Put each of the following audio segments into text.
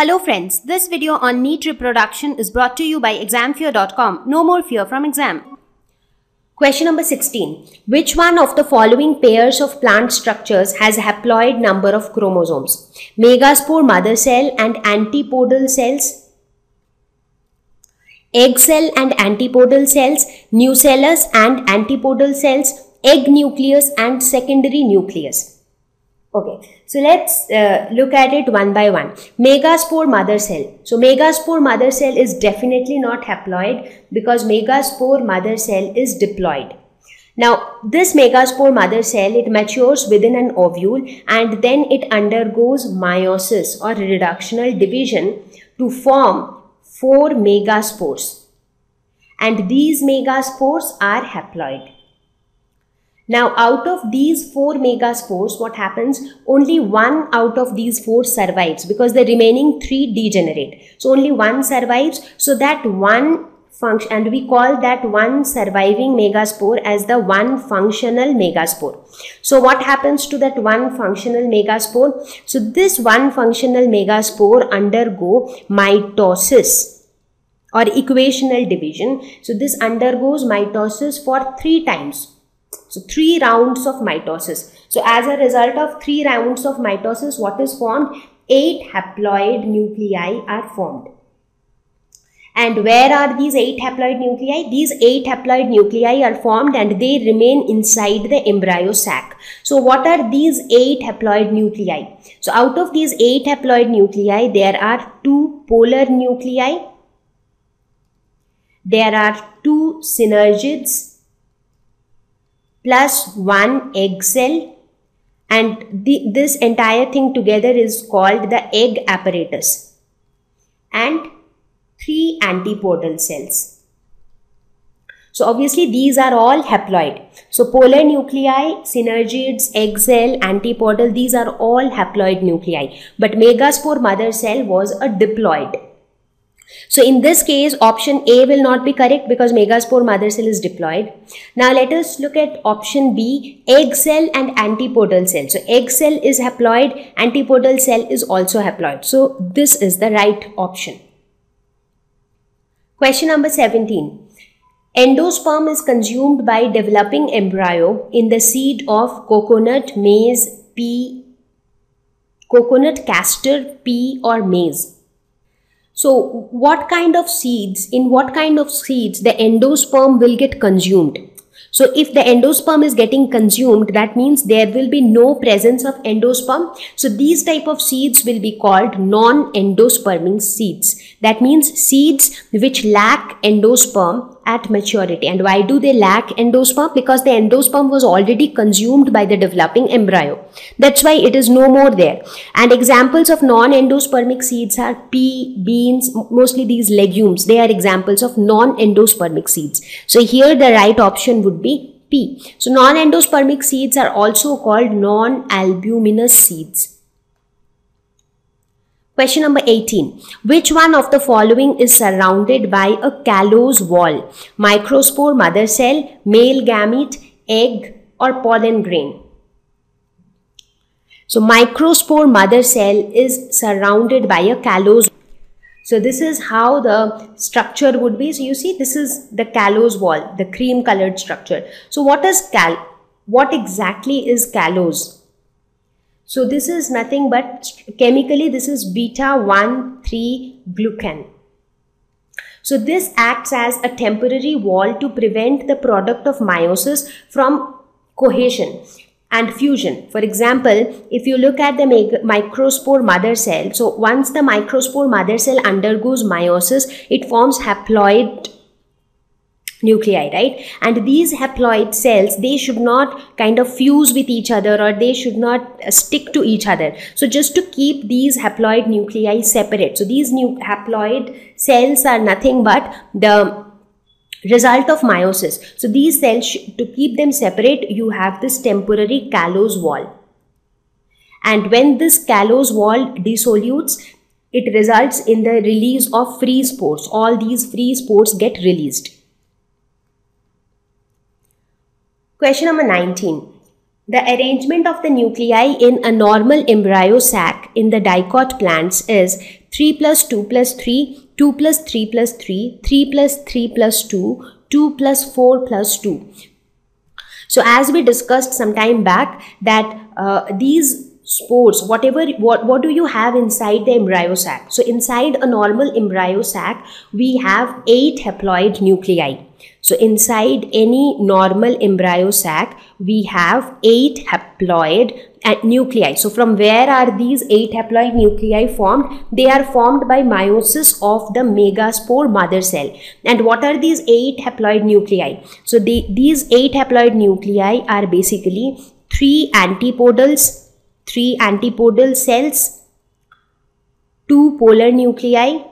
Hello friends, this video on neat reproduction is brought to you by examfear.com. No more fear from exam. Question number 16. Which one of the following pairs of plant structures has haploid number of chromosomes? Megaspore mother cell and antipodal cells, egg cell and antipodal cells, nucellus and antipodal cells, egg nucleus and secondary nucleus. Okay, so let's look at it one by one. Megaspore mother cell. So megaspore mother cell is definitely not haploid because megaspore mother cell is diploid. Now this megaspore mother cell, it matures within an ovule and then it undergoes meiosis or reductional division to form 4 megaspores. And these megaspores are haploid. Now, out of these 4 megaspores, what happens? Only one out of these 4 survives because the remaining 3 degenerate. So, only one survives. So, that one function, and we call that one surviving megaspore as the one functional megaspore. So, what happens to that one functional megaspore? So, this one functional megaspore undergo mitosis or equational division. So, this undergoes mitosis for 3 times. So 3 rounds of mitosis. So as a result of 3 rounds of mitosis, what is formed? 8 haploid nuclei are formed. And where are these 8 haploid nuclei? These 8 haploid nuclei are formed and they remain inside the embryo sac. So what are these 8 haploid nuclei? So out of these 8 haploid nuclei, there are 2 polar nuclei. There are 2 synergids plus 1 egg cell, and this entire thing together is called the egg apparatus, and 3 antipodal cells. So obviously these are all haploid. So polar nuclei, synergids, egg cell, antipodal, these are all haploid nuclei. But megaspore mother cell was a diploid. So in this case, option A will not be correct because megaspore mother cell is diploid. Now let us look at option B, egg cell and antipodal cell. So egg cell is haploid, antipodal cell is also haploid. So this is the right option. Question number 17. Endosperm is consumed by developing embryo in the seed of coconut, maize, pea, coconut, castor, pea or maize. So what kind of seeds, in what kind of seeds the endosperm will get consumed? So if the endosperm is getting consumed, that means there will be no presence of endosperm. So these type of seeds will be called non-endosperming seeds. That means seeds which lack endosperm at maturity. And why do they lack endosperm? Because the endosperm was already consumed by the developing embryo. That's why it is no more there. And examples of non-endospermic seeds are pea, beans, mostly these legumes. They are examples of non-endospermic seeds. So here the right option would be pea. So non-endospermic seeds are also called non-albuminous seeds. Question number 18. Which one of the following is surrounded by a callose wall? Microspore mother cell, male gamete, egg or pollen grain? So microspore mother cell is surrounded by a callose. So this is how the structure would be. So you see, this is the callose wall, the cream colored structure. So what exactly is callose? So this is nothing but chemically this is beta-1,3-glucan. So this acts as a temporary wall to prevent the product of meiosis from cohesion and fusion. For example, if you look at the microspore mother cell, so once the microspore mother cell undergoes meiosis, it forms haploid nuclei, right? And these haploid cells, they should not kind of fuse with each other or they should not stick to each other. So just to keep these haploid nuclei separate. So these haploid cells are nothing but the result of meiosis. So these cells, to keep them separate, you have this temporary callose wall. And when this callose wall dissolutes, it results in the release of free spores. All these free spores get released. Question number 19. The arrangement of the nuclei in a normal embryo sac in the dicot plants is 3 plus 2 plus 3, 2 plus 3 plus 3, 3 plus 3 plus 2, 2 plus 4 plus 2. So as we discussed some time back that these spores, what do you have inside the embryo sac? So inside a normal embryo sac, we have 8 haploid nuclei. So inside any normal embryo sac, we have 8 haploid nuclei. So from where are these 8 haploid nuclei formed? They are formed by meiosis of the megaspore mother cell. And what are these 8 haploid nuclei? So these 8 haploid nuclei are basically 3 antipodal cells, 2 polar nuclei,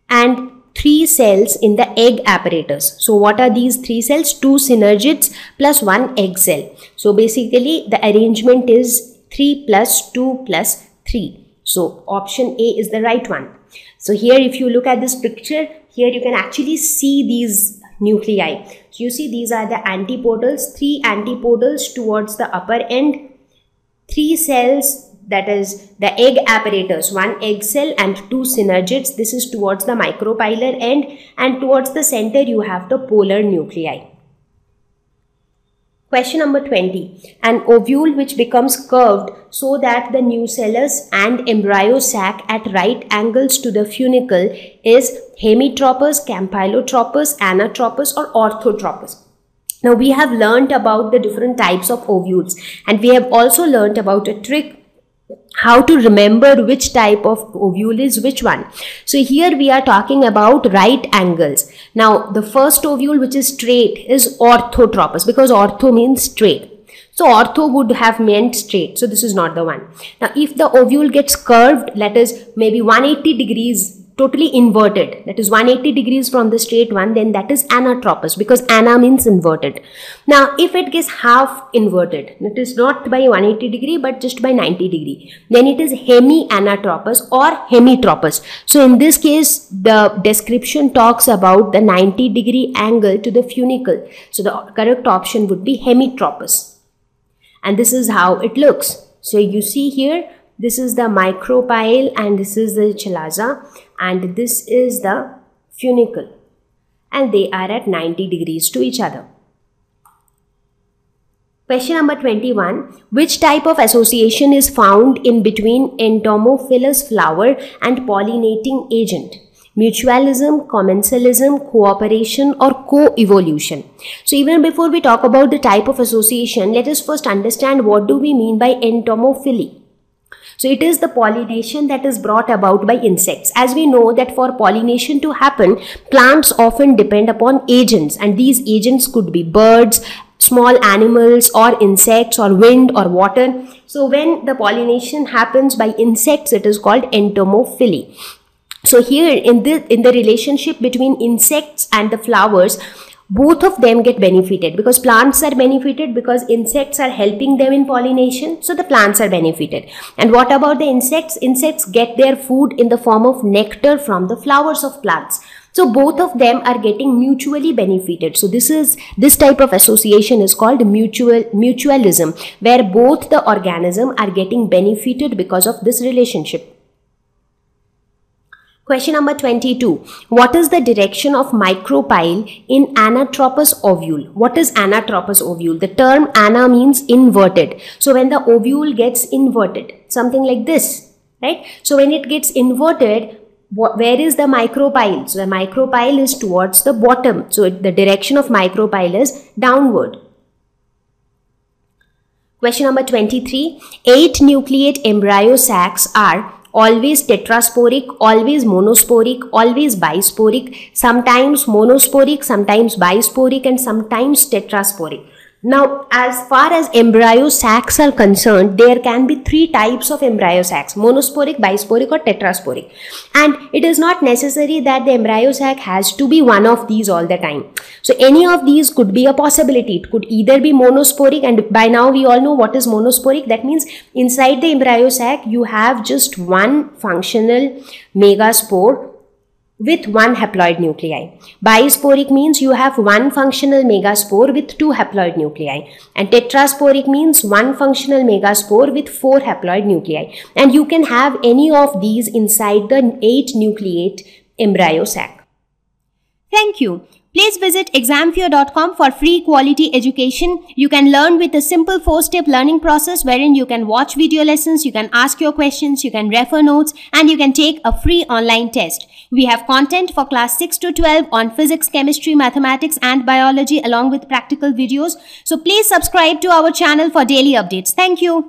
and 3 cells in the egg apparatus. So what are these 3 cells? 2 synergids plus 1 egg cell. So basically the arrangement is 3 plus 2 plus 3. So option A is the right one. So here if you look at this picture, here you can actually see these nuclei. So you see these are the antipodals, 3 antipodals towards the upper end, 3 cells, that is the egg apparatus, 1 egg cell and 2 synergids. This is towards the micropylar end, and towards the center you have the polar nuclei. Question number 20. An ovule which becomes curved so that the nucellus and embryo sac at right angles to the funicle is hemitropous, campylotropous, anatropous or orthotropous. Now we have learnt about the different types of ovules, and we have also learnt about a trick how to remember which type of ovule is which one. So here we are talking about right angles. Now the first ovule which is straight is orthotropous, because ortho means straight. So ortho would have meant straight. So this is not the one. Now if the ovule gets curved, that is maybe 180 degrees, totally inverted, that is 180 degrees from the straight one, then that is anatropous, because ana means inverted. Now if it gets half inverted, it is not by 180 degree but just by 90 degree, then it is hemianatropous or hemitropous. So in this case the description talks about the 90 degree angle to the funicle. So the correct option would be hemitropous, and this is how it looks. So you see here, this is the micropyle and this is the chalaza and this is the funicle, and they are at 90 degrees to each other. Question number 21. Which type of association is found in between entomophilous flower and pollinating agent? Mutualism, commensalism, cooperation or co-evolution. So even before we talk about the type of association, let us first understand what do we mean by entomophily. So it is the pollination that is brought about by insects. As we know that for pollination to happen, plants often depend upon agents, and these agents could be birds, small animals or insects or wind or water. So when the pollination happens by insects, it is called entomophily. So here in the relationship between insects and the flowers, both of them get benefited, because plants are benefited because insects are helping them in pollination, so the plants are benefited. And what about the insects? Insects get their food in the form of nectar from the flowers of plants. So both of them are getting mutually benefited. So this type of association is called mutualism, where both the organisms are getting benefited because of this relationship. Question number 22. What is the direction of micropyle in anatropous ovule? What is anatropous ovule? The term ana means inverted. So when the ovule gets inverted, something like this, right? So when it gets inverted, where is the micropyle? So the micropyle is towards the bottom. So the direction of micropyle is downward. Question number 23. 8 nucleate embryo sacs are always tetrasporic, always monosporic, always bisporic, sometimes monosporic, sometimes bisporic, and sometimes tetrasporic. Now, as far as embryo sacs are concerned, there can be 3 types of embryo sacs: monosporic, bisporic or tetrasporic. And it is not necessary that the embryo sac has to be one of these all the time. So any of these could be a possibility. It could either be monosporic, and by now we all know what is monosporic. That means inside the embryo sac you have just one functional megaspore with one haploid nuclei. Bisporic means you have one functional megaspore with two haploid nuclei. And tetrasporic means one functional megaspore with four haploid nuclei. And you can have any of these inside the 8 nucleate embryo sac. Thank you. Please visit examfear.com for free quality education. You can learn with a simple 4-step learning process wherein you can watch video lessons, you can ask your questions, you can refer notes, and you can take a free online test. We have content for class 6 to 12 on physics, chemistry, mathematics, and biology along with practical videos. So please subscribe to our channel for daily updates. Thank you.